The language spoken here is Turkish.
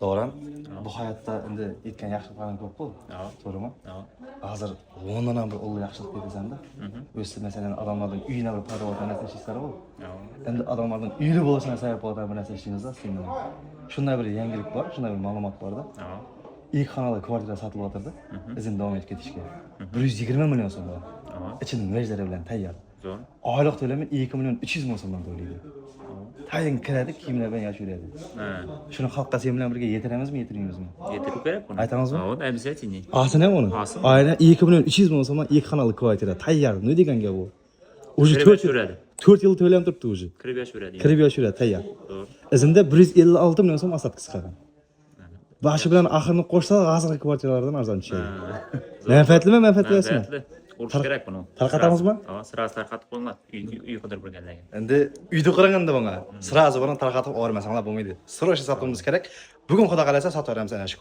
Doğru. Bu hayatta endi etken yaxshilik falan ko'p ku. To'g'rimi? Hozir 10 dan bir o'g'il yaxshilik dedisanda. O'zi masalan odamlardan uyina bir parvo ota narsa ishlar bu. Endi odamlardan uyli bo'lishini sabab bo'lgan bir narsa ishlaymiz aslında. Shunday bir yangilik bor, shunday bir ma'lumot bor da. İlk xonali kvartira sotib o'tirdi. Izin davom etib ketishga. 120 million so'm. İçinin veclari bilan tayyor. Zo'r. Oylik to'lami 2 million 300 ming so'mdan to'laydi. Tayin kiradi, kiyimlar bilan yashab yuradi. Shuni xalqqa sen bilan birga yetiramizmi, yetirmaymizmi? Yetirib kerak buni. Aytamizmi? Ha, обязательно. Aslında uni. Asli. Aynen 2 million 300 ming so'm ilk xonali kvartira tayyor. Ne degan gap bu? Уже Kirib 4 yuradi. 4 yil to'lam turibdi уже. Kirib yuradi. Kirib yashuradi tayyor. Zo'r. Izinda 156 million so'm asatgisi qilgan. Başı bilan oxirini qo'shsa, hozirgi kvartiralardan arzon tushadi. Manfaatlimi, manfaatli emasmi? Manfaatli. Urish kerak buni. Tarqatamizmi? Ha, sirasi tarqatib qo'yinglar. Uy qidirib bo'lganlarga. Endi uyda qaraganda bunga sirazi bilan tarqatib olmasanglar bo'lmaydi. Srosh sotishimiz kerak. Bugun xudo qalasa sotib beramiz ana shu